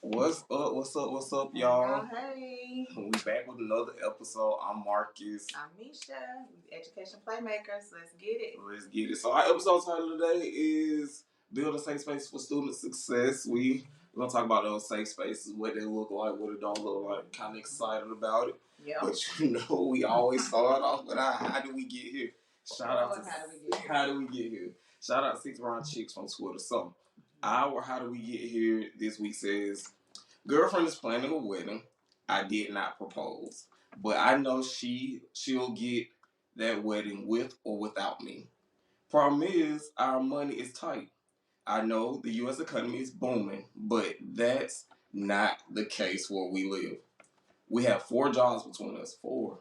What's up? What's up, y'all? Hey. We back with another episode. I'm Marcus. I'm Misha. Education PlayMakers. Let's get it. So our episode title today is Build a Safe Space for Student Success. We're going to talk about those safe spaces, what they look like, what it don't look like. Kind of excited about it. Yep. But we always start off with how did we get here? How do we get here? Shout out to 6 Round Chicks from Twitter. So our how do we get here this week says, girlfriend is planning a wedding. I did not propose, but I know she'll get that wedding with or without me. Problem is, our money is tight. I know the U.S. economy is booming, but that's not the case where we live. We have 4 jobs between us, 4,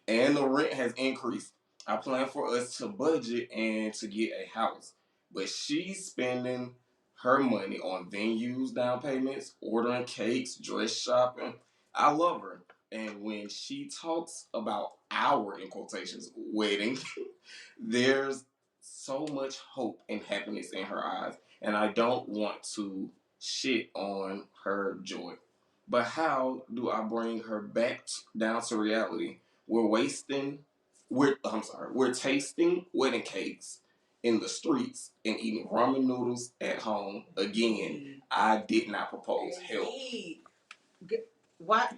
and the rent has increased. I plan for us to budget and to get a house, but she's spending her money on venues, down payments, ordering cakes, dress shopping. I love her. And when she talks about our, in quotations, wedding, there's so much hope and happiness in her eyes. And I don't want to shit on her joy. But how do I bring her back down to reality? We're tasting wedding cakes in the streets and eating ramen noodles at home. Again, I did not propose. Help. What?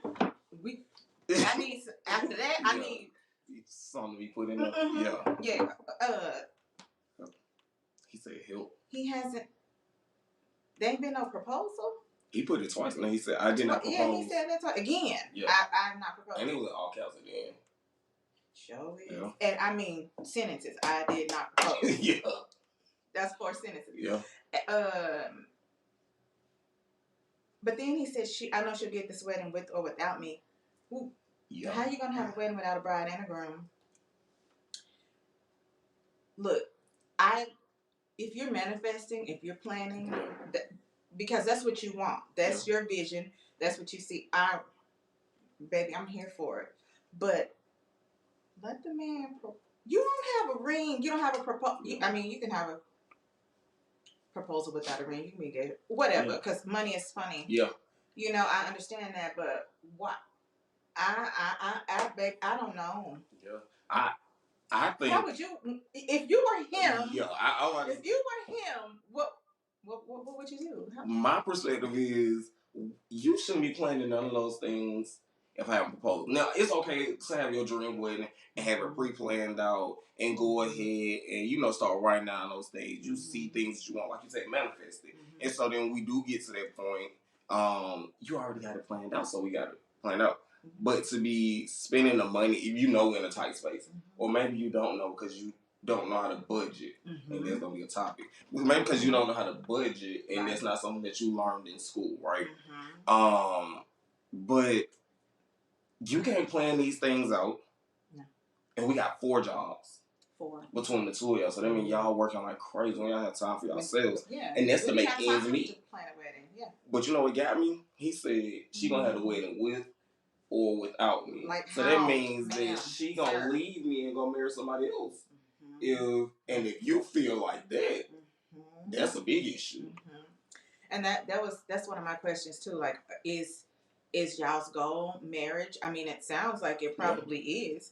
I need, after that, Yeah. I need something to be put in there. Yeah. He said help. He hasn't, there ain't been no proposal? He put it twice, and then he said, I did not propose. Yeah, he said that twice. Again, Yeah. I'm not proposing. And it was all caps again. Sure is. Yeah. And I mean, sentences. I did not propose. Yeah. That's 4 sentences. Yeah. But then he said, I know she'll get this wedding with or without me. Ooh. Yeah. How are you going to have a wedding without a bride and a groom? Look, if you're manifesting, if you're planning, because that's what you want. That's your vision. That's what you see. Baby, I'm here for it. But let the man you don't have a ring. You don't have a proposal. I mean, you can have a proposal without a ring. You can be good. Whatever, because money is funny. Yeah. You know, I understand that, but what? Babe, I don't know. Yeah. I think. How would you, if you were him? Yeah, if you were him, what would you do? My perspective is, you shouldn't be planning none of those things if I haven't proposed. Now, it's okay to have your dream wedding and have it pre-planned out and go ahead and, start writing down those things. You see things that you want, like you said, manifest it. And so then we do get to that point, you already got it planned out, so we got it planned out. But to be spending the money, if you know in a tight space, or maybe you don't know because you don't know how to budget, and there's going to be a topic. Maybe because you don't know how to budget, and that's not something that you learned in school, right? But you can't plan these things out. No. And we got 4 jobs. 4. Between the 2 of y'all. So that means y'all working like crazy when y'all have time for yourselves. Yeah. And that's to make ends meet. Plan a wedding. Yeah. But you know what got me? He said she going to have the wedding with or without me. Like so that means that she going to leave me and go marry somebody else. If you feel like that, that's a big issue. And that's one of my questions too. Like, is y'all's goal marriage? I mean, it sounds like it probably is.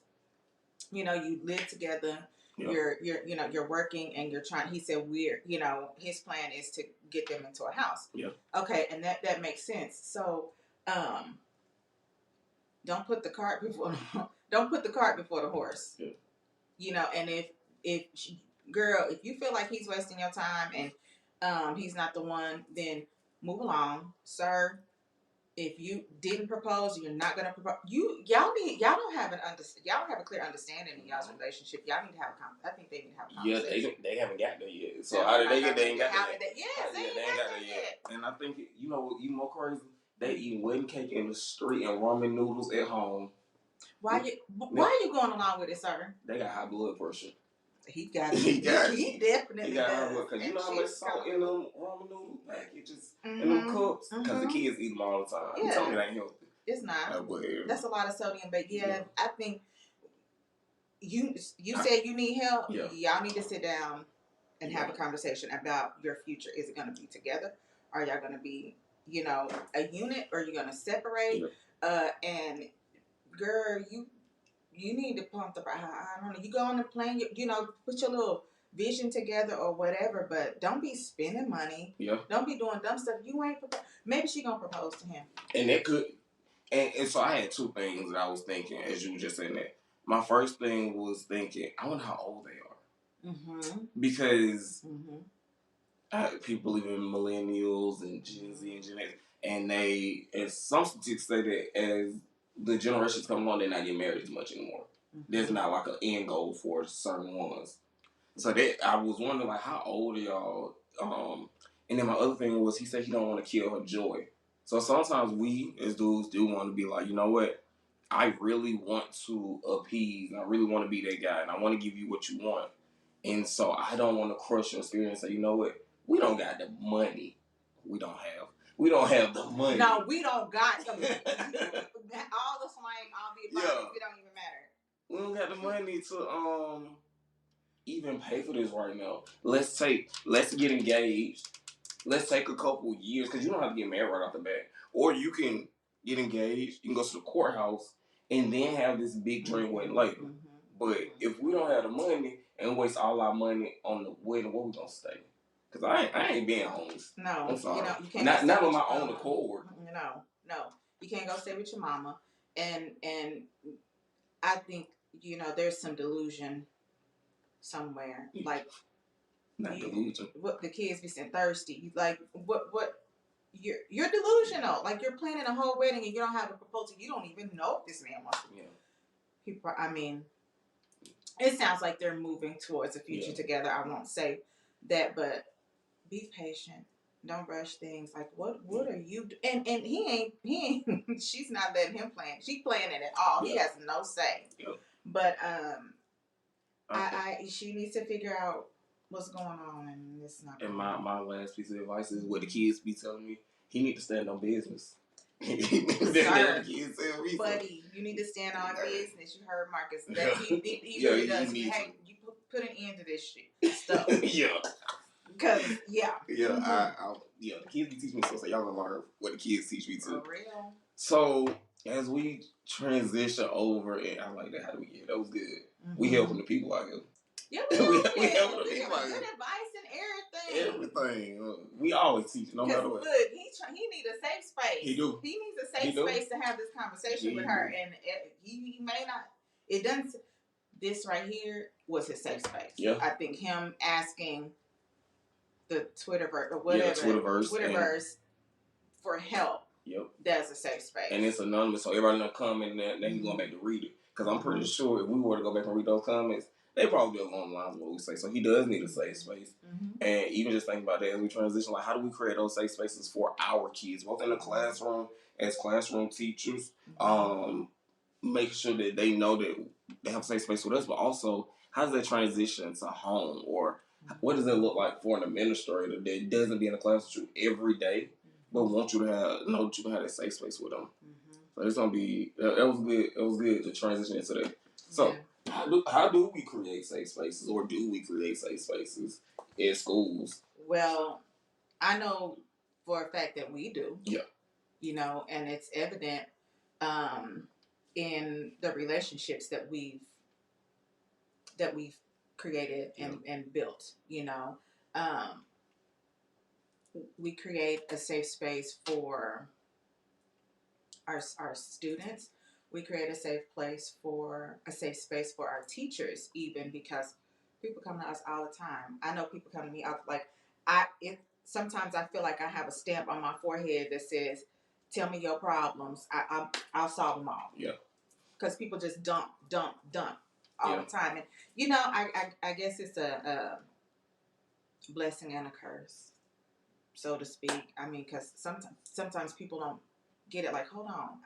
You know, you live together. Yeah. You're working and you're trying. He said his plan is to get them into a house. Yeah. Okay, and that makes sense. So, don't put the cart before the horse. Yeah. You know, and if you feel like he's wasting your time and he's not the one, then move along, sir. If you didn't propose, you're not gonna propose. Y'all don't have a clear understanding in y'all's relationship. Y'all need to have I think they need to have a conversation. Yeah, they haven't got there yet. So how did they ain't got there yet? Yes, they ain't got there yet. And I think you even more crazy. They eat wedding cake in the street and ramen noodles at home. Why are you going along with it, sir? They got high blood pressure. He got it. He definitely got high blood because you know how much salt in them ramen noodle packages and them cups because the kids eat them all the time. You told me that ain't healthy. It's not. That's a lot of sodium, but I think you said you need help. Yeah. Y'all need to sit down and have a conversation about your future. Is it going to be together? Or are y'all going to be you know, a unit or you're gonna separate. And girl, you need to pump the. I don't know. You go on the plane. You know, put your little vision together or whatever. But don't be spending money. Yeah. Don't be doing dumb stuff. You ain't. Maybe she gonna propose to him. And that could. And so I had two things that I was thinking as you were just saying that. My first thing was thinking, I wonder how old they are. Mm-hmm. Because people believe in millennials and Gen Z and Gen X, and as some statistics say that as the generations come along, they're not getting married as much anymore. Mm-hmm. There's not like an end goal for certain ones. So that I was wondering, like, how old are y'all? And then my other thing was, he said he don't want to kill her joy. So sometimes we as dudes do want to be like, you know what? I really want to appease, and I really want to be that guy, and I want to give you what you want. And so I don't want to crush your spirit and say, you know what? We don't got the money. We don't have the money. No, we don't got the money. All the slang, all the advice, it don't even matter. We don't got the money to even pay for this right now. Let's get engaged. Let's take a couple years, because you don't have to get married right off the bat. Or you can get engaged, you can go to the courthouse, and then have this big dream wedding later. Mm-hmm. But if we don't have the money and waste all our money on the wedding, where we gonna stay? Because I ain't being homeless. No, I'm sorry. You can't not on my own accord. No, you can't go stay with your mama. And I think, you know, there's some delusion somewhere, like. Not delusion. What the kids be saying, thirsty. Like what you're delusional. Like you're planning a whole wedding and you don't have a proposal. You don't even know if this man wants to. Yeah. People. I mean, it sounds like they're moving towards a future together. I won't say that, but be patient. Don't rush things. Like what are you? And he ain't. She's not letting him plan. She's playing it at all. He has no say. Yep. But she needs to figure out what's going on, and it's not. And my last piece of advice is what the kids be telling me. He need to stand on business. Sir, buddy, you need to stand on business. You heard Marcus. He really does. Hey, you put an end to this shit stuff. Yeah. Because the kids be teaching me so y'all gonna learn what the kids teach me too. For real. So as we transition over, and I like that. How do we get? That was good. Mm-hmm. We helping the people out here. Yeah, we helping the people out here. Good advice and everything. We always teach, no matter what. Look, he needs a safe space. He do. He needs a safe space to have this conversation with her, and he may not. It doesn't. This right here was his safe space. Yeah. I think him asking the Twitterverse or whatever, Twitterverse for help. Yep. That's a safe space. And it's anonymous, so everybody gonna come in there, and then he's going back to read it. Because I'm pretty sure if we were to go back and read those comments, they probably be along the lines of what we say. So he does need a safe space. Mm-hmm. And even just think about that as we transition, like how do we create those safe spaces for our kids, both in the classroom, as classroom teachers, making sure that they know that they have a safe space with us, but also how does that transition to home, or what does it look like for an administrator that doesn't be in the classroom every day, but want you to have that safe space with them. Mm-hmm. So it's gonna be that was good. It was good to transition into that. So how do we create safe spaces, or do we create safe spaces in schools? Well, I know for a fact that we do. Yeah. You know, and it's evident in the relationships that we've created and built. You know, we create a safe space for our students. We create a safe space for our teachers, even because people come to us all the time. I know people come to me sometimes I feel like I have a stamp on my forehead that says, "Tell me your problems. I'll solve them all." Yeah. Because people just dump all the time, and you know, I guess it's a blessing and a curse, so to speak. I mean, because sometimes people don't get it. Like, hold on,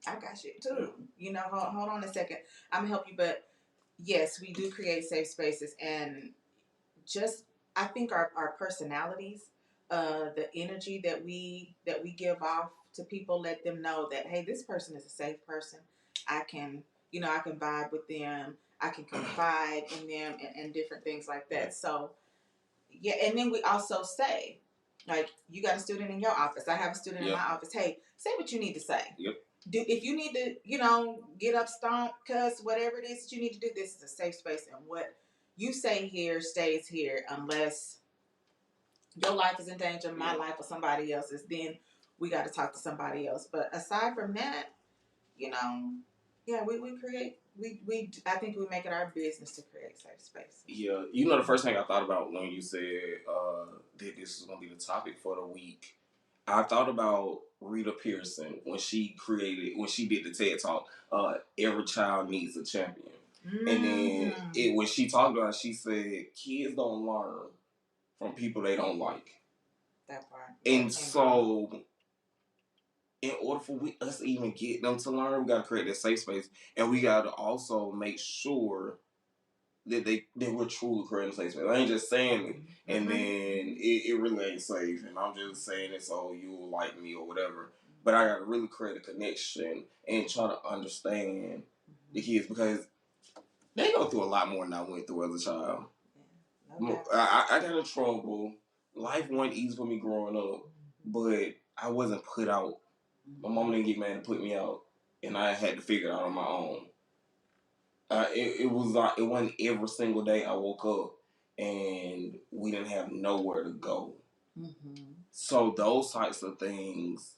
I got shit too. You know, hold on a second. I'm gonna help you. But yes, we do create safe spaces, and just I think our personalities, the energy that we give off to people, let them know that, hey, this person is a safe person. I can vibe with them. I can confide in them and different things like that. So yeah, and then we also say, Like, you got a student in your office. I have a student in my office. Hey, say what you need to say. Yep. If you need to, get up, stomp, cuss, whatever it is that you need to do, this is a safe space. And what you say here stays here unless your life is in danger, my life, or somebody else's. Then we got to talk to somebody else. But aside from that, we create. I think we make it our business to create safe spaces. Yeah, the first thing I thought about when you said that this is gonna be the topic for the week, I thought about Rita Pearson when she did the TED Talk. Every child needs a champion, and then when she talked about it, she said kids don't learn from people they don't like. That part. And so, in order for us to even get them to learn, we gotta create that safe space, and we gotta also make sure that we're truly creating a safe space. I ain't just saying it, and then it really ain't safe, and I'm just saying it so you'll like me or whatever. But I gotta really create a connection and try to understand the kids, because they go through a lot more than I went through as a child. Okay. I got in trouble. Life wasn't easy for me growing up, but I wasn't put out. My mom didn't get mad and put me out, and I had to figure it out on my own. It was like, it wasn't every single day I woke up and we didn't have nowhere to go. Mm-hmm. So those types of things,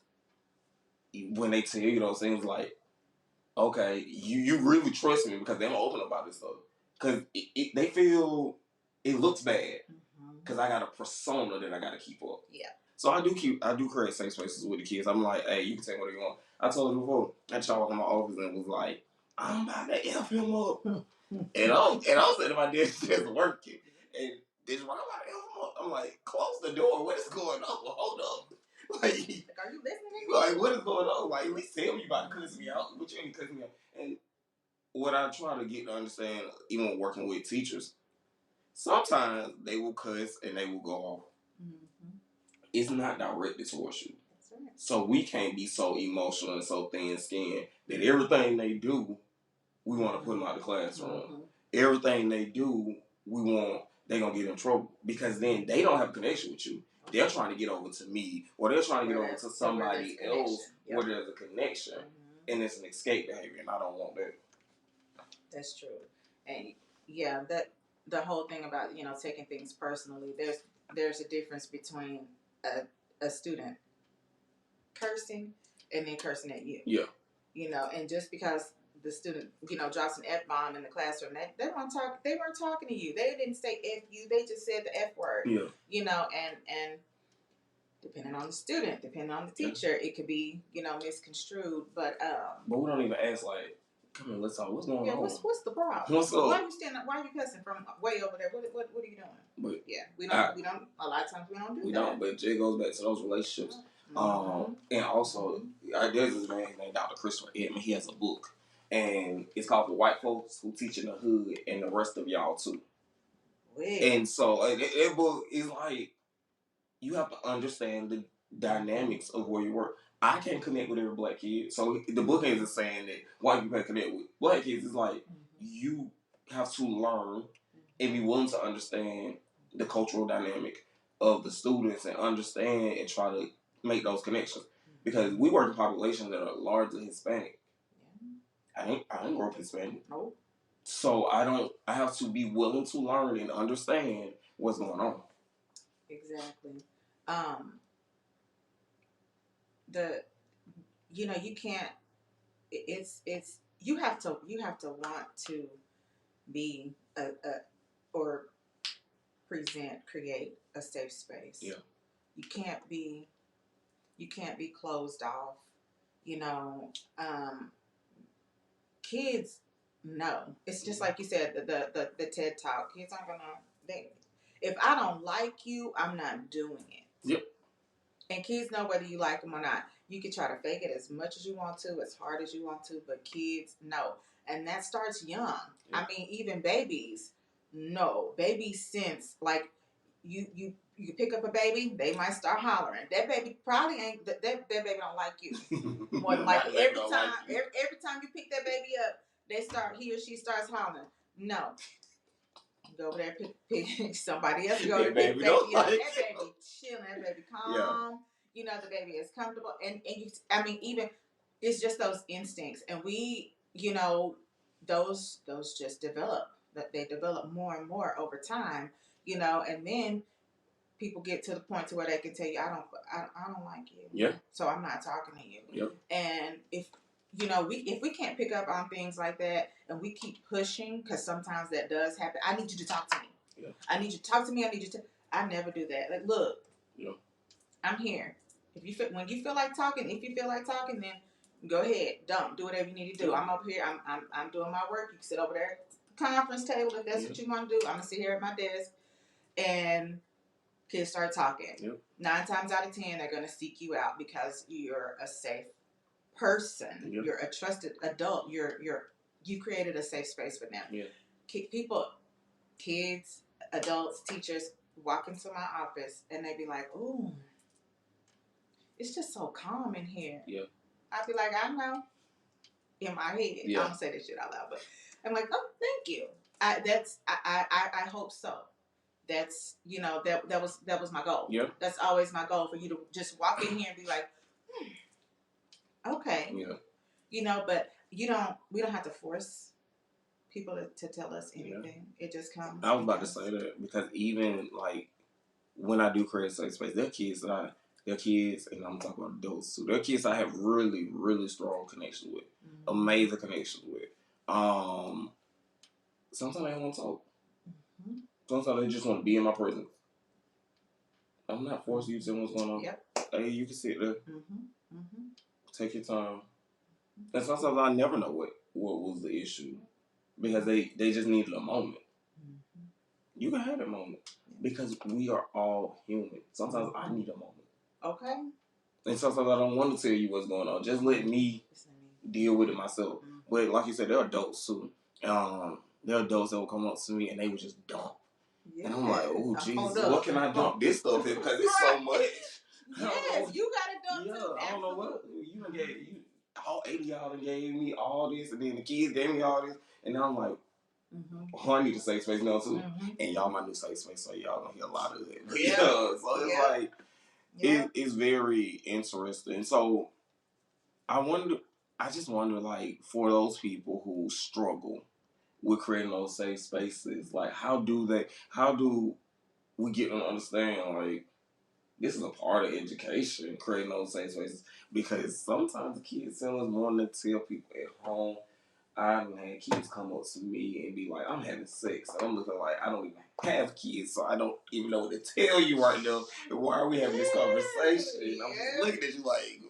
when they tell you those things, like, okay, you really trust me because they're open about this stuff. Because they feel it looks bad because I got a persona that I got to keep up. Yeah. So I do create safe spaces with the kids. I'm like, hey, you can take whatever you want. I told you before, I tried walking in my office and was like, I'm about to F him up. and I'm saying to my dad, just working. And this why I'm about to F him up. I'm like, close the door. What is going on? Hold up. Like, are you listening? Like, what is going on? Like, at least tell me about cussing me out. But you ain't cussing me out. And what I try to get to understand, even working with teachers, sometimes they will cuss and they will go off. Mm-hmm. It's not directed towards you. Right. So we can't be so emotional and so thin-skinned that everything they do, we want to put them out of the classroom. Mm-hmm. Everything they do, they're going to get in trouble. Because then they don't have a connection with you. They're trying to get over to me, or they're trying to get over to somebody else where there's a connection. Mm-hmm. And it's an escape behavior, and I don't want that. That's true. And yeah, that the whole thing about, taking things personally, there's a difference between a student cursing and then cursing at you. Yeah. And just because the student, drops an F-bomb in the classroom, they weren't talking to you. They didn't say F you, they just said the F word. Yeah. And depending on the student, depending on the teacher, it could be, misconstrued. But we don't even ask, like, come on, let's talk. What's going on? What's the problem? What's up? Why are you cussing from way over there? What are you doing? But yeah, we don't. A lot of times we don't do that. We don't. But it goes back to those relationships. Mm-hmm. And also, there's this man named Dr. Christopher Edmond. He has a book, and it's called "The White Folks Who Teach in the Hood and the Rest of Y'all Too." Weird. And so that book is like, you have to understand the dynamics of where you work. I can't connect with every black kid. So the book isn't saying that white people can connect with black kids. It's like, you have to learn and be willing to understand the cultural dynamic of the students and understand and try to make those connections. Because we work in populations that are largely Hispanic. I ain't grow up Hispanic. Nope. So I have to be willing to learn and understand what's going on. Exactly. You can't. It's you have to want to be or create a safe space. Yeah. You can't be closed off. Kids know. It's just like you said, the TED Talk. Kids aren't gonna. If I don't like you, I'm not doing it. Yep. And kids know whether you like them or not. You can try to fake it as much as you want to, as hard as you want to, but kids know. And that starts young. Yeah. I mean, even babies know. Babies sense, like, you pick up a baby, they might start hollering. That baby probably ain't, that baby don't like you. More than likely. Every time you pick that baby up, he or she starts hollering. No. Go over there, pick somebody else. Go That to pick baby baby don't up. like That baby chilling. That baby calm. You know, the baby is comfortable. And you, I mean, even it's just those instincts, and we, you know, those just develop. That they develop more and more over time. You know, and then people get to the point to where they can tell you, I don't like you. Yeah. So I'm not talking to you. Yep. And if you know, if we can't pick up on things like that, and we keep pushing, because sometimes that does happen. I need you to talk to me. Yeah. I need you to talk to me. I need you to. I never do that. Like, look. Yeah. I'm here. If you feel, when you feel like talking, if you feel like talking, then go ahead. Don't do whatever you need to do. I'm up here. I'm doing my work. You can sit over there at the conference table if that's what you want to do. I'm gonna sit here at my desk, and kids start talking. Yep. 9 times out of 10, they're gonna seek you out because you're a safe person. Yep. You're a trusted adult. You created a safe space for them. Yeah. People, kids, adults, teachers walk into my office and they be like, "Ooh, it's just so calm in here." Yeah. I'd be like, "I know," in my head. Yeah. I don't say this shit out loud, but I'm like, "Oh, thank you." I hope so. That's, you know, that was my goal. Yeah. That's always my goal, for you to just walk in here and be like, okay. Yeah. You know, but we don't have to force people to tell us anything. Yeah. It just comes. I was about to say that, because even like when I do create a safe space, they're kids, and I'm talking about adults too. They're kids I have really, really strong connections with, amazing connections with. Sometimes they don't want to talk. Mm-hmm. Sometimes they just want to be in my presence. I'm not forcing you to tell what's going on. Yep. Hey, you can sit there. Mm-hmm. Mm-hmm. Take your time. And sometimes I never know what was the issue, because they just needed a moment. Mm-hmm. You can have that moment, because we are all human. Sometimes I need a moment. Okay. And sometimes I don't want to tell you what's going on. Just let me deal with it myself. Mm-hmm. But like you said, they're adults too. They're adults that will come up to me and they would just dump. Yes. And I'm like, oh, Jesus, what can I dump this stuff in? Because it's so much. Yes, you got to dump too. I don't know what. All 80 of y'all gave me all this, and then the kids gave me all this. And now I'm like, I need a safe space now too. Mm-hmm. And y'all my new safe space, so y'all gonna hear a lot of it. Yeah. So it's like, it's very interesting. So I just wonder, like, for those people who struggle with creating those safe spaces, like, how do we get them to understand, like, this is a part of education, creating those safe spaces? Because sometimes the kids tell us more than tell people at home. I've had kids come up to me and be like, I'm having sex. And I'm looking like, I don't even have kids, so I don't even know what to tell you right now. And why are we having this conversation? And I'm just looking at you like...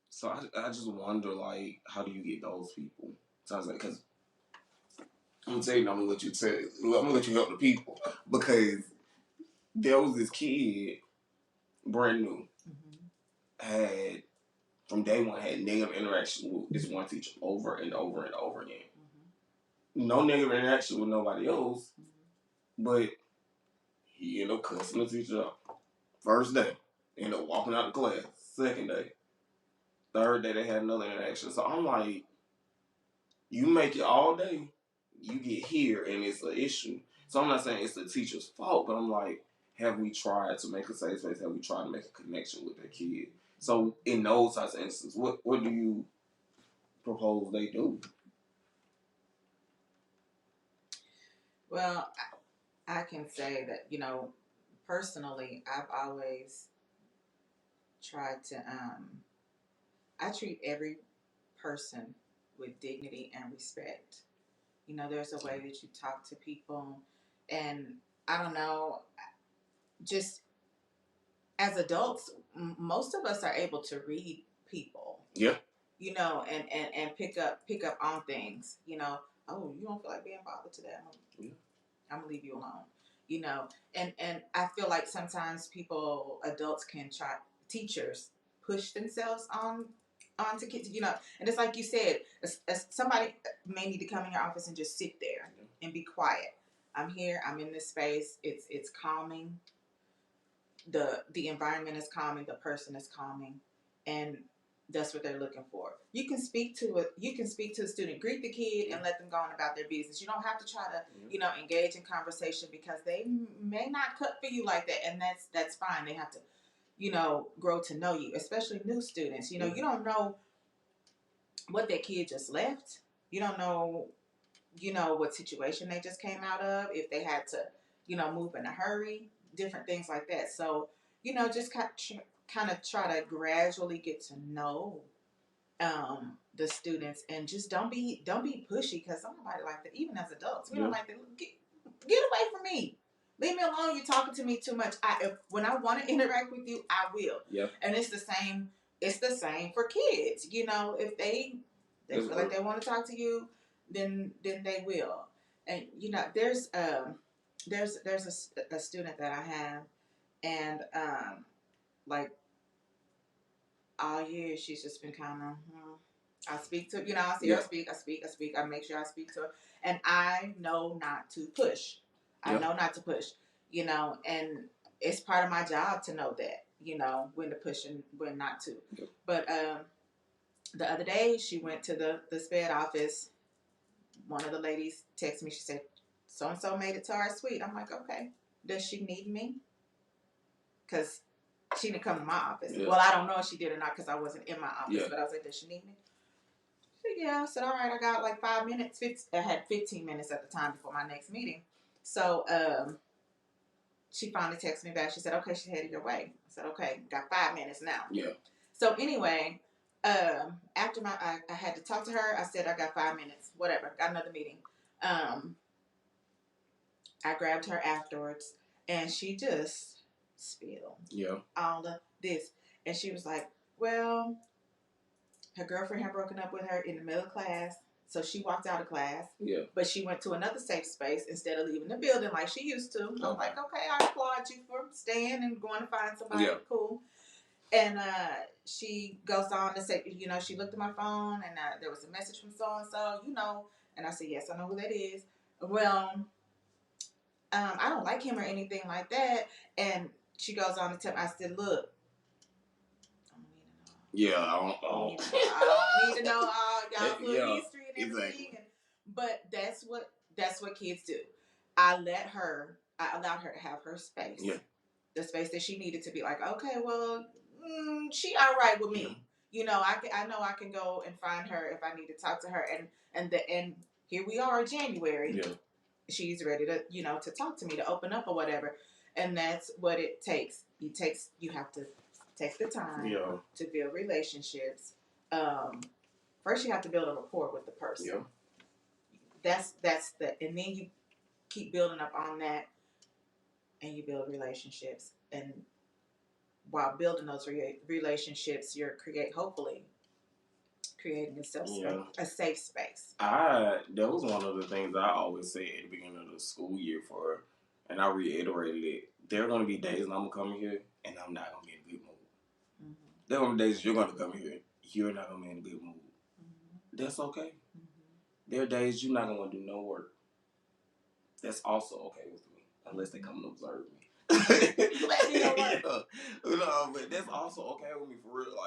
So I just wonder, like, how do you get those people? Sounds like, because I'm gonna tell you, I'm gonna let you help the people, because there was this kid, brand new, had from day one had negative interaction with this one teacher over and over and over again. No negative interaction with nobody else, but he ended up cussing the teacher out. First day, ended up walking out of class. Second day, third day they had another interaction. So I'm like, you make it all day, you get here and it's an issue. So I'm not saying it's the teacher's fault, but I'm like, have we tried to make a safe space? Have we tried to make a connection with that kid? So in those types of instances, what do you propose they do? Well, I can say that, you know, personally, I've always tried to, I treat every person with dignity and respect. You know, there's a way that you talk to people, and I don't know, just as adults, most of us are able to read people. Yeah. You know, and pick up on things. You know, oh, you don't feel like being bothered today. I'm gonna leave you alone. You know, and I feel like sometimes adults can try, teachers push themselves onto kids. You know, and it's like you said, somebody may need to come in your office and just sit there and be quiet. I'm here. I'm in this space. It's calming. The environment is calming. The person is calming, and that's what they're looking for. You can speak to it. You can speak to the student, greet the kid, and let them go on about their business. You don't have to try to, engage in conversation because they may not cut for you like that, and that's fine. They have to, grow to know you, especially new students. You don't know what that kid just left. You don't know, what situation they just came out of, if they had to, move in a hurry, different things like that. So, just kind of try to gradually get to know the students, and just don't be pushy, because somebody like that. Even as adults, we don't like that. Get away from me. Leave me alone. You're talking to me too much. When I want to interact with you, I will. Yep. And it's the same. It's the same for kids. If they feel like they want to talk to you, then they will. And there's a student that I have, and like all year she's just been kind of. I speak to, I see her speak, I make sure I speak to her. And I know not to push. I know not to push, and it's part of my job to know that, when to push and when not to. Yep. But the other day she went to the SPED office. One of the ladies texted me, she said, so-and-so made it to our suite. I'm like, okay, does she need me? Because she didn't come to my office. Yeah. Well, I don't know if she did or not because I wasn't in my office, but I was like, does she need me? Yeah, I said, all right, I got like 5 minutes. I had 15 minutes at the time before my next meeting. So she finally texted me back. She said, okay, she's headed your way. I said, okay, got 5 minutes now. Yeah. So anyway, after I had to talk to her, I said, I got 5 minutes, whatever, got another meeting. I grabbed her afterwards, and she just spilled all of this. And she was like, well, her girlfriend had broken up with her in the middle of class, so she walked out of class. Yeah. But she went to another safe space instead of leaving the building like she used to. Okay. I'm like, okay, I applaud you for staying and going to find somebody cool. And she goes on to say, she looked at my phone, and there was a message from so-and-so, and I said, yes, I know who that is. Well, I don't like him or anything like that. And she goes on to tell me, I said, look, yeah, I don't need to know all y'all's little history and everything. Exactly. But that's what kids do. I allowed her to have her space. Yeah. The space that she needed to be like, okay, well, she all right with me. Yeah. I know I can go and find her if I need to talk to her. And here we are, January. Yeah. She's ready to, to talk to me, to open up or whatever. And that's what it takes. You have to take the time to build relationships. First, you have to build a rapport with the person. Yeah. That's and then you keep building up on that, and you build relationships. And while building those relationships, you're hopefully creating a safe space. That was one of the things I always say at the beginning of the school year and I reiterated it. There are going to be days when I'm going to come here and I'm not going to be in a good mood. Mm-hmm. There are going to be days you're going to come here, you're not going to be in a good mood. Mm-hmm. That's okay. Mm-hmm. There are days you're not going to do no work. That's also okay with me, unless they come and observe me. Let me know work. But that's also okay with me for real.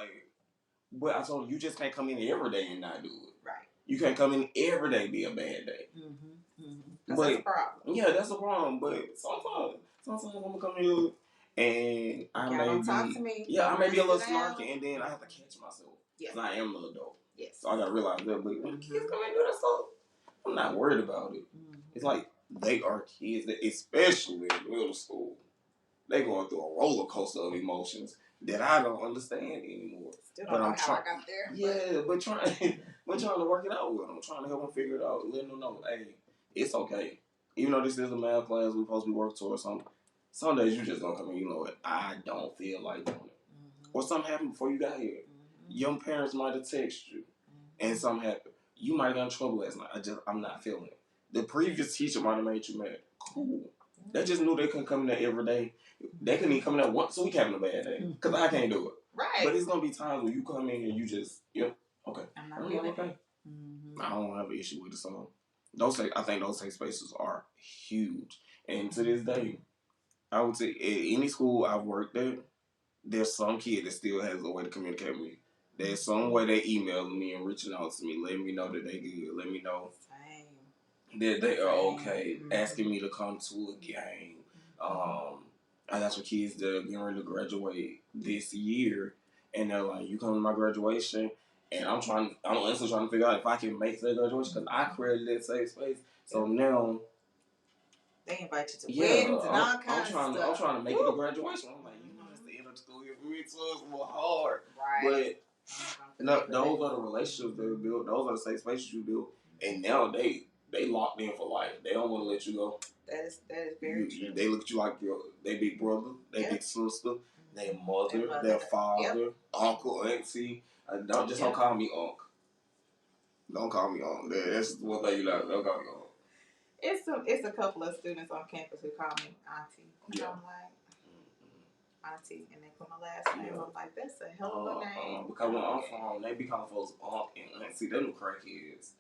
But I told you just can't come in every day and not do it. Right. You can't come in every day be a bad day. Mm-hmm. Mm-hmm. That's a problem. Yeah, that's a problem. But sometimes I'm gonna come here and I may talk to me. Yeah, I may be a little snarky, and then I have to catch myself. Yes. I am an adult. Yes. So I gotta realize that. But when kids come and do that stuff, I'm not worried about it. Mm-hmm. It's like they are kids, especially in middle school. They going through a roller coaster of emotions that I don't understand anymore. Still don't know how I got there. Yeah, but trying to work it out with them. Trying to help them figure it out. Letting them know, hey, it's okay. Even though this is a math class, we're supposed to be working towards something. Some days you just don't come in, you know what, I don't feel like doing it. Mm-hmm. Or something happened before you got here. Mm-hmm. Your parents might have texted you, and something happened. You might have got in trouble last night. I'm not feeling it. The previous teacher might have made you mad. Cool. They just knew they couldn't come in there every day. They couldn't even come in there once a week having a bad day. Because I can't do it. Right. But it's going to be times when you come in and you just, okay. I'm not feeling okay. Mm-hmm. I don't have an issue with it. So I think those safe spaces are huge. And to this day, I would say at any school I've worked at, there's some kid that still has a way to communicate with me. There's some way they emailing me and reaching out to me, letting me know that they good, let me know that they are okay, asking me to come to a game. I got some kids that are getting ready to graduate this year, and they're like, "You come to my graduation," and I'm honestly trying to figure out if I can make that graduation because I created that safe space. So now they invite you to weddings and all kinds of stuff. I'm trying to make it a graduation. I'm like, it's the end of the school year for me, so it's more hard. Right. But no, those are the relationships that we build. Those are the safe spaces you build, and now they locked in for life. They don't want to let you go. That is very true. They look at you like they big brother, they big sister, their mother, their father, uncle, auntie. Don't call me uncle. Don't call me uncle. That's one thing you like. Don't call me uncle. It's a couple of students on campus who call me auntie. Yeah. I'm like auntie, and they put my last name. I'm like, that's a hell of a name. Because when I'm from home, they be calling folks uncle and auntie. They're them crackheads.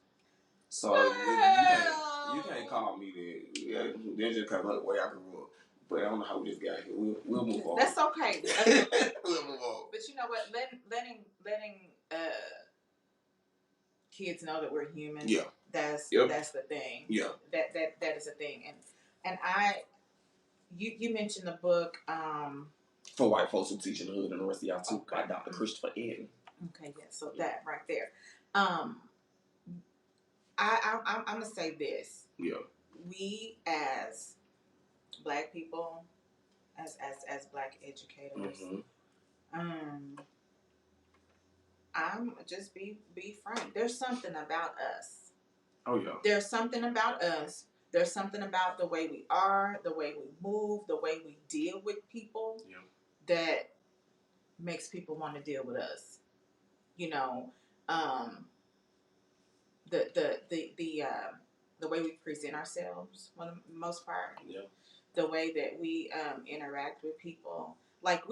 So you can't call me that. Yeah, they're just kind of like the way I grew up. But I don't know how we just got here. We'll move on. That's okay. We'll move on. But you know what? Letting kids know that we're human. Yeah. That's the thing. Yeah. That is a thing. And you mentioned the book. For White Folks Who Teach in the Hood and the Rest of y'all too, by Dr. Christopher Eden. Okay, yeah. So that right there. I'm gonna say this. Yeah. We as Black people, as Black educators, I'm just be frank. There's something about us. Oh yeah. There's something about us. There's something about the way we are, the way we move, the way we deal with people that makes people want to deal with us. You know, the way we present ourselves, for the most part. Yeah. The way that we interact with people, like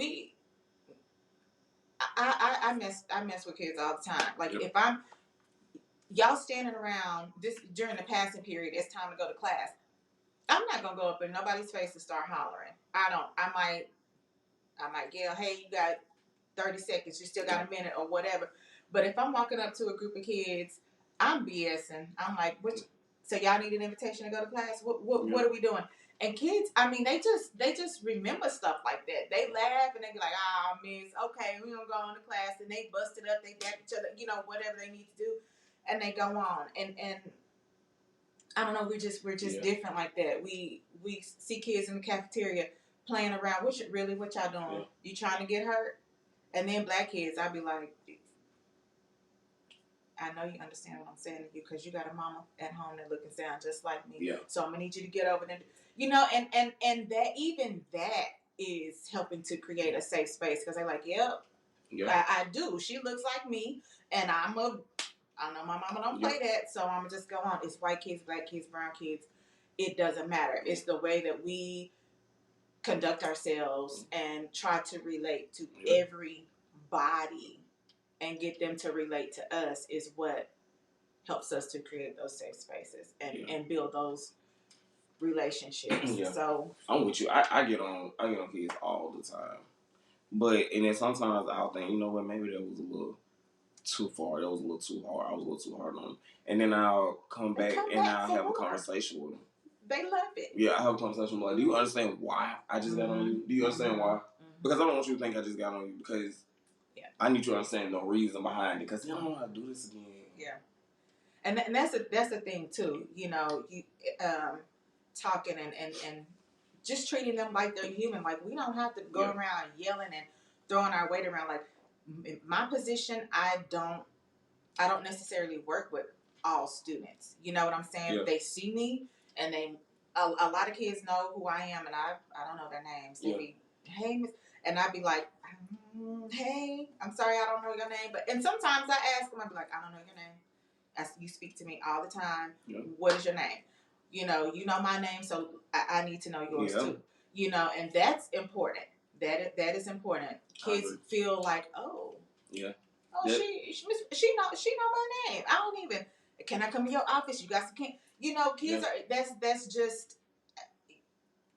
I mess with kids all the time. Like if y'all standing around this during the passing period, it's time to go to class. I'm not gonna go up in nobody's face and start hollering. I might yell, hey, you got 30 seconds, you still got a minute or whatever. But if I'm walking up to a group of kids, I'm BSing. I'm like, so y'all need an invitation to go to class? What are we doing? And kids, I mean, they just remember stuff like that. They laugh and they be like, miss, okay, we gonna go on to class, and they bust it up, they dap each other, whatever they need to do, and they go on. And I don't know, we're just different like that. We see kids in the cafeteria playing around. What y'all doing? Yeah. You trying to get hurt? And then Black kids, I'd be like, I know you understand what I'm saying to you because you got a mama at home that look and sound just like me. Yeah. So I'm gonna need you to get over there. And that is helping to create a safe space because they're like, yep, I do. She looks like me, and I know my mama don't play that, so I'm gonna just go on. It's white kids, Black kids, brown kids. It doesn't matter. It's the way that we conduct ourselves and try to relate to everybody and get them to relate to us is what helps us to create those safe spaces and build those relationships. Yeah. So I'm with you. I get on kids all the time. And then sometimes I'll think, you know what, maybe that was a little too far. That was a little too hard. I was a little too hard on them. And then I'll come back and I'll have a conversation with them. They love it. Yeah, I have a conversation with them. Like, do you understand why I just got on you? Do you understand why? Because I don't want you to think I just got on you because I need you to understand the reason behind it. Because you don't want to do this again. Yeah. And that's the thing too. You talking and just treating them like they're human. Like we don't have to go around yelling and throwing our weight around. Like in my position, I don't necessarily work with all students. You know what I'm saying? Yeah. They see me and a lot of kids know who I am, and I don't know their names. They be, hey, miss, and I'd be like, hey, I'm sorry, I don't know your name. And sometimes I ask them, I'd be like, I don't know your name. You speak to me all the time. Yeah. What is your name? You know my name, so I need to know yours too. And that's important. That is important. Kids feel like, she know my name. I don't even. Can I come to your office? You got some. Kids are. That's just.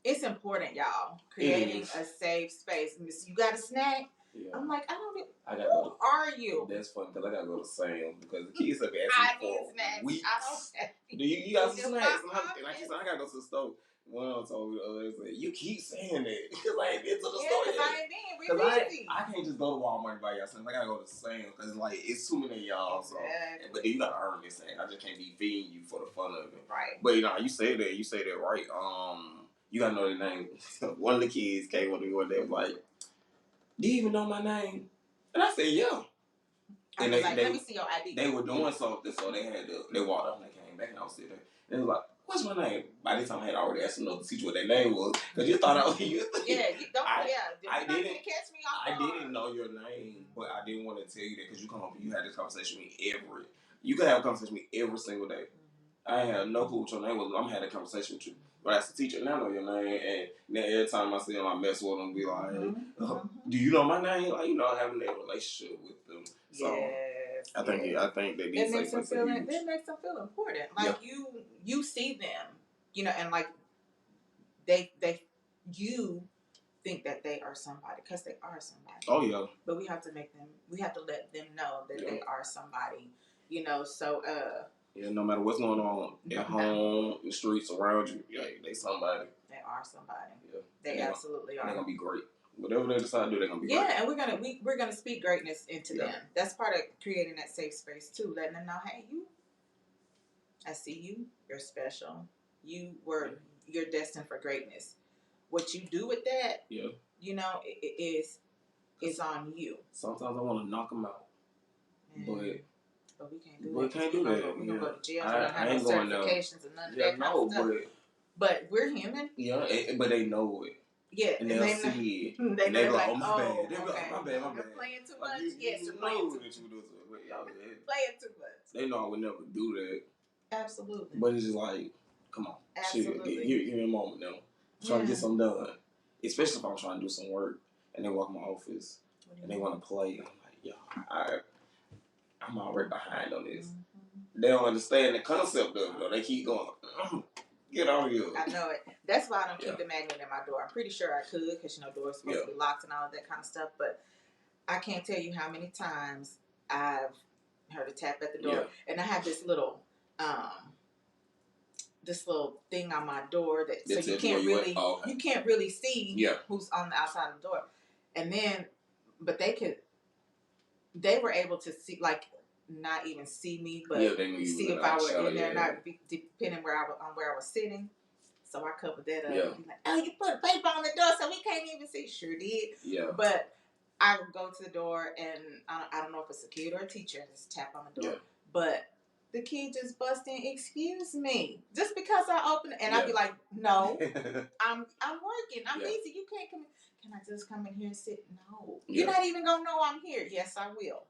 It's important, y'all. Creating a safe space. You got a snack. Yeah. I'm like, I don't know. Who are you? That's funny because I gotta go to Sam's because the kids have been asking for weeks. Do you got some snacks? And like you said, I gotta go to the store. One told me the other said, you keep saying that because I ain't been to the store yet. I ain't been. We're busy. I can't just go to Walmart and buy y'all something. I gotta go to Sam's because like it's too many of y'all. So, but then you gotta earn this thing. I just can't be feeding you for the fun of it. Right. But you know, you say that right. You gotta know their name. One of the kids came up to me one day and was like, do you even know my name? And I said, yeah. And they, let me see your ID. They were doing something, so they walked up and they came back and I was sitting there. And they was like, what's my name? By this time I had already asked another teacher what their name was. Because you thought I was you. I didn't know your name, but I didn't want to tell you that because you come up and you had this conversation with me you could have a conversation with me every single day. I had no clue what your name was. I'm having a conversation with you. But as a teacher, and I know your name, and then every time I see them, I mess with them, be like, do you know my name? Like, you know, having that relationship with them. So I think they need makes them feel important. Like you see them, you know, and like you think that they are somebody because they are somebody. Oh yeah. But we have to let them know that they are somebody, you know. So yeah, no matter what's going on at home, in the streets around you, they somebody. They are somebody. Yeah. They absolutely are. They're gonna be great. Whatever they decide to do, they're gonna be great. Yeah, and we're gonna speak greatness into them. That's part of creating that safe space too, letting them know, hey, I see you, you're special. You're destined for greatness. What you do with that, you know, is on you. Sometimes I want to knock them out, but we can't do that. We can't do that. We're gonna go to jail. I ain't no certifications and none of that kind of stuff. But we're human. Yeah, but they know it. Yeah, and they'll see it. They're like, oh, my bad. They're like, my bad. You're playing too much. Yes, you're playing too much. Playing too much. They know I would never do that. Absolutely. But it's just like, come on. Absolutely. Give me a moment now. I'm trying to get something done. Especially if I'm trying to do some work and they walk in my office and they want to play. I'm like, yo, I'm already behind on this. Mm-hmm. They don't understand the concept of it, though. They keep going, get on here. I know it. That's why I don't keep the magnet in my door. I'm pretty sure I could because, you know, doors are supposed to be locked and all of that kind of stuff. But I can't tell you how many times I've heard a tap at the door. Yeah. And I have this little thing on my door that so you can't really see who's on the outside of the door. And then, but they were able to see, like, not even see me, but see if I were in there, not depending where I was sitting. So I covered that up. Yeah. Like, oh, you put a paper on the door so we can't even see. Sure did. Yeah. But I would go to the door, and I don't know if it's a kid or a teacher, just tap on the door. Yeah. But the kid just bust in, excuse me, just because I opened it, and I'd be like, no, I'm working, I'm busy. You can't come in. Can I just come in here and sit? No. You're not even gonna know I'm here. Yes, I will.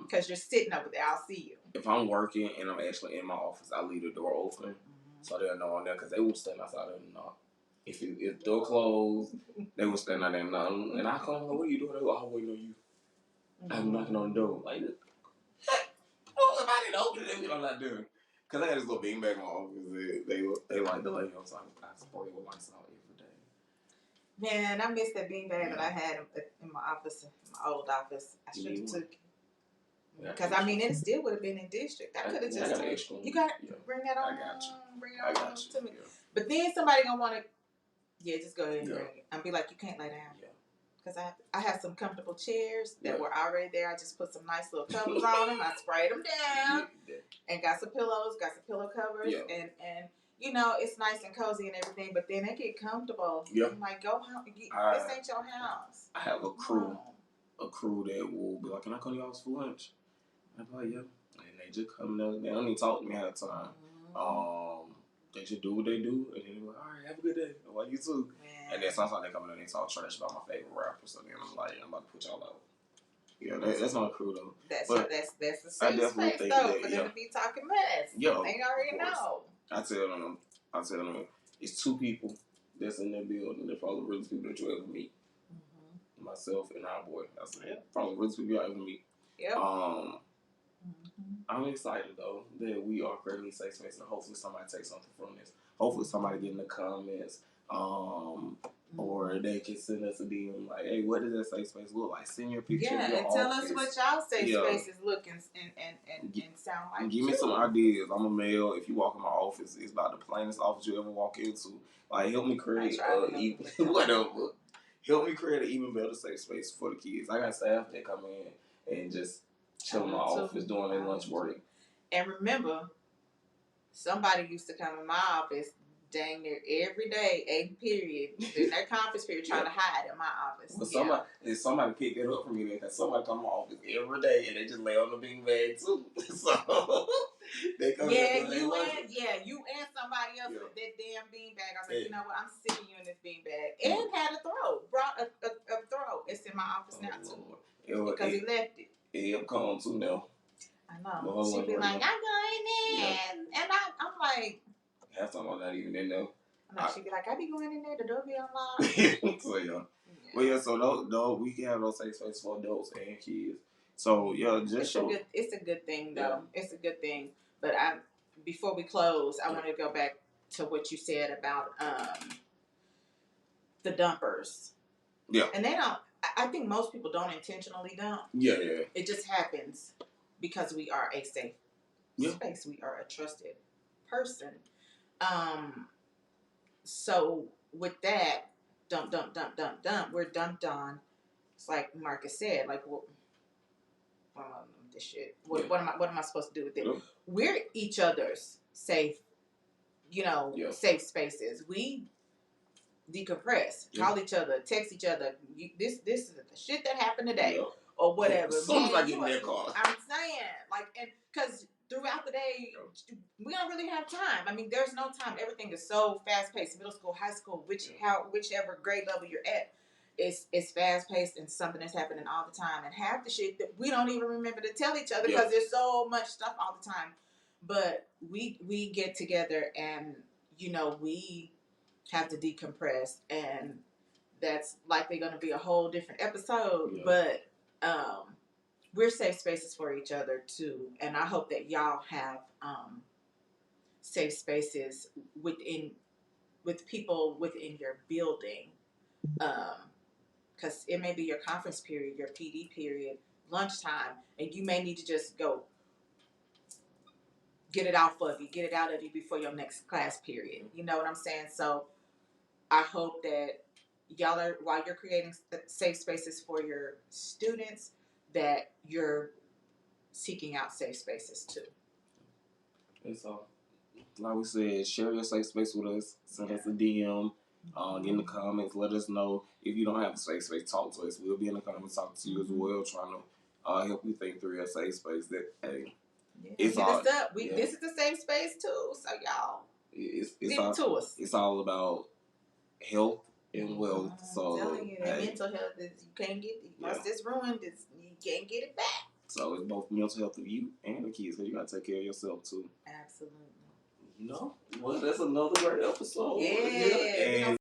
Because you're sitting over there. I'll see you. If I'm working and I'm actually in my office, I leave the door open so they'll know I'm there because they would stand outside and knock. If the door closed, they would stand out there and knock. And I come, what are you doing? They go, I'm waiting on you. I'm knocking on the door. Like, oh, if I didn't open it, I'm not doing. Because I got this little beanbag in my office. They like the lady. I was like, I spray with lights out every day. Man, I miss that beanbag that I had in my office, my old office. I should have took it. Because, I mean, it still would have been in district. I could have just took it. You got to bring that on. I got you. Bring it on to me. Yeah. But then somebody going to want to, just go ahead and bring it. And be like, you can't lay down. Yeah. Because I have some comfortable chairs that were already there. I just put some nice little covers on them. I sprayed them down. And got some pillows, got some pillow covers. Yeah. And you know, it's nice and cozy and everything, but then they get comfortable. Yeah. I'm like, go home. This ain't your house. I have a crew that will be like, can I come to your house for lunch? I'm like, yeah. And they just come there. They don't even talk to me half the time. They just do what they do, and then they're like, all right, have a good day. Well, you too. Man. And then sometimes they come in and they talk trash about my favorite rapper, so then I'm like, I'm about to put y'all out. Yeah, that's my crew though. That's the safe space though for them to be talking mess. Yeah, they already know. I tell them, it's two people that's in that building. They're probably the realest people that you ever meet. Mm-hmm. Myself and our boy. That's probably the realest people you ever meet. Yep. I'm excited though that we are creating a safe space, and hopefully somebody takes something from this. Hopefully somebody get in the comments Or they can send us a DM like, hey, what does that safe space look like? Send your picture of your and tell office. us what y'all safe spaces look and sound like. Give me some ideas. I'm a male. If you walk in my office, it's about the plainest office you ever walk into. Like, help me create whatever. Help me create an even better safe space for the kids. I got staff that come in and just chill in my office doing their lunch break. And remember, somebody used to come in my office dang near every day, 8 period, in their conference period, trying to hide in my office. Well, somebody picked it up from me because somebody come to my office every day and they just lay on the bean bag too. So they come you and somebody else with that damn bean bag. I was like, you know what? I'm sick of you in this bean bag. And had a throw. Brought a throw. It's in my office now too. Because he left it. It'll come too now. I know. She'd be like, I'm going in. And I'm like, half time I'm not even in there. She'd be like, I be going in there, the door be unlocked. So yeah. So those we can have those safe spaces for adults and kids. So it's a good thing though. Yeah. It's a good thing. But before we close, I want to go back to what you said about the dumpers. Yeah. And I think most people don't intentionally dump. Yeah. It just happens because we are a safe space. We are a trusted person. So with that, dump, we're dumped on. It's like Marcus said, like, what am I with this shit? What am I supposed to do with it? Yeah. We're each other's safe, safe spaces. We decompress, call each other, text each other. This is the shit that happened today, or whatever. As soon as I get in their car, I'm saying, like, and because throughout the day, we don't really have time. I mean, there's no time. Everything is so fast-paced. Middle school, high school, whichever grade level you're at, it's fast-paced and something is happening all the time. And half the shit that we don't even remember to tell each other because there's so much stuff all the time. But we get together and, we have to decompress. And that's likely going to be a whole different episode. Yeah. But we're safe spaces for each other too, and I hope that y'all have safe spaces with people within your building, because it may be your conference period, your PD period, lunchtime, and you may need to just go get it out of you before your next class period. You know what I'm saying? So I hope that y'all are, while you're creating safe spaces for your students, that you're seeking out safe spaces too. And so, like we said, share your safe space with us. Send us a DM. Get in the comments. Let us know if you don't have a safe space. Talk to us. We'll be in the comments talking to you as well, trying to help you think through your safe space. It's all. This is the safe space too. So y'all, it's to us. It's all about health and wealth. So I'm telling you, that mental health is, you can't get it. Once it's ruined, you can't get it back. So it's both mental health of you and the kids, so you gotta take care of yourself too. Absolutely. Well, that's another great episode. Yeah.